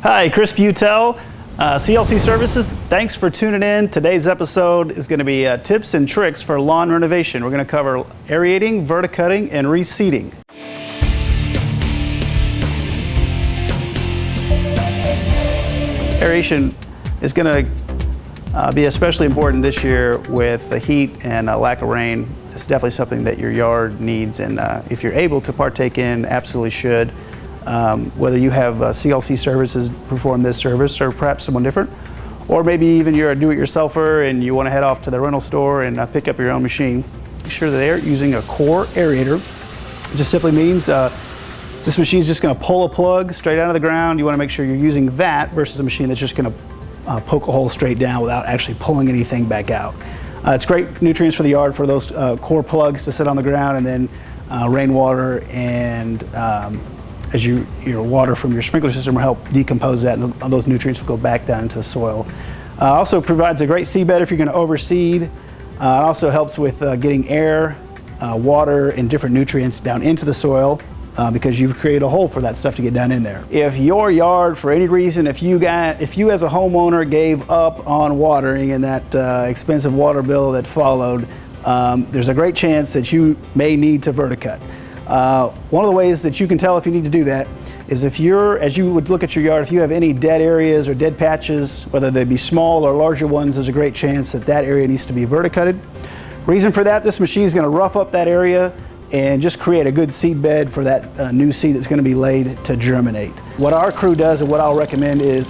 Hi, Chris Butel, CLC Services. Thanks for tuning in. Today's episode is going to be tips and tricks for lawn renovation. We're going to cover aerating, verticutting, and reseeding. Aeration is going to be especially important this year with the heat and lack of rain. It's definitely something that your yard needs, and if you're able to partake in, absolutely should. Whether you have CLC Services perform this service, or perhaps someone different, or maybe even you're a do-it-yourselfer and you want to head off to the rental store and pick up your own machine, be sure that they're using a core aerator. It just simply means this machine is just going to pull a plug straight out of the ground. You want to make sure you're using that versus a machine that's just going to poke a hole straight down without actually pulling anything back out. It's great nutrients for the yard for those core plugs to sit on the ground, and then rainwater and as your water from your sprinkler system will help decompose that, and those nutrients will go back down into the soil. Also provides a great seed bed if you're going to overseed. It also helps with getting air, water, and different nutrients down into the soil because you've created a hole for that stuff to get down in there. If your yard, for any reason, if you as a homeowner gave up on watering and that expensive water bill that followed, there's a great chance that you may need to verticut. One of the ways that you can tell if you need to do that is as you would look at your yard, if you have any dead areas or dead patches, whether they be small or larger ones, there's a great chance that that area needs to be verticutted. Reason for that, this machine is going to rough up that area and just create a good seed bed for that new seed that's going to be laid to germinate. What our crew does and what I'll recommend is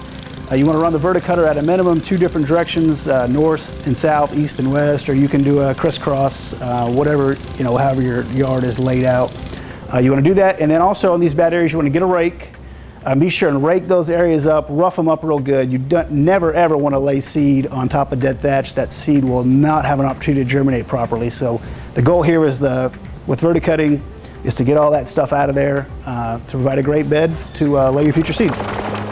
you want to run the verticutter at a minimum 2 different directions, north and south, east and west, or you can do a crisscross, whatever, however your yard is laid out. You want to do that, and then also in these bad areas you want to get a rake. Be sure and rake those areas up, rough them up real good. You never ever want to lay seed on top of dead thatch. That seed will not have an opportunity to germinate properly. So the goal here is with verticutting is to get all that stuff out of there to provide a great bed to lay your future seed.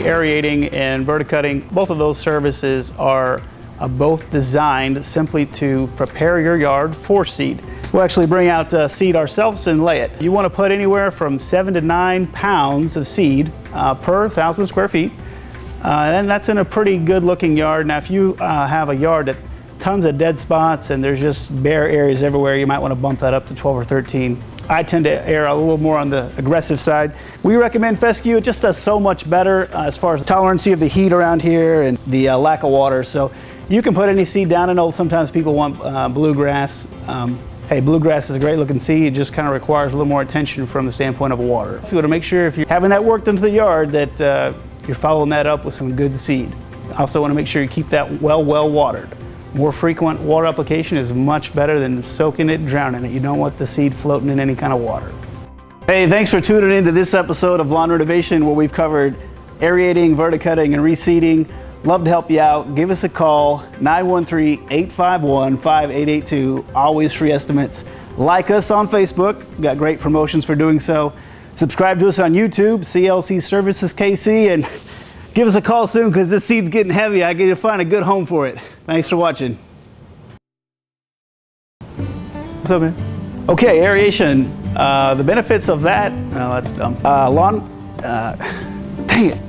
Aerating and verticutting, both of those services are both designed simply to prepare your yard for seed. We'll actually bring out seed ourselves and lay it. You want to put anywhere from 7 to 9 pounds of seed per 1,000 square feet. And that's in a pretty good looking yard. Now if you have a yard that tons of dead spots and there's just bare areas everywhere, you might want to bump that up to 12 or 13. I tend to err a little more on the aggressive side. We recommend fescue. It just does so much better as far as the tolerancy of the heat around here and the lack of water. So you can put any seed down. I know sometimes people want bluegrass. Hey, bluegrass is a great looking seed. It just kind of requires a little more attention from the standpoint of water. If you want to make sure if you're having that worked into the yard that you're following that up with some good seed. Also want to make sure you keep that well watered. More frequent water application is much better than soaking it, drowning it. You don't want the seed floating in any kind of water. Hey, thanks for tuning into this episode of Lawn Renovation, where we've covered aerating, verticutting, and reseeding. Love to help you out. Give us a call, 913-851-5882. Always free estimates. Like us on Facebook. We've got great promotions for doing so. Subscribe to us on YouTube, CLC Services KC, and give us a call soon because this seed's getting heavy. I got to find a good home for it. Thanks for watching. What's up, man? Okay, aeration. The benefits of that. Oh, that's dumb. Dang it.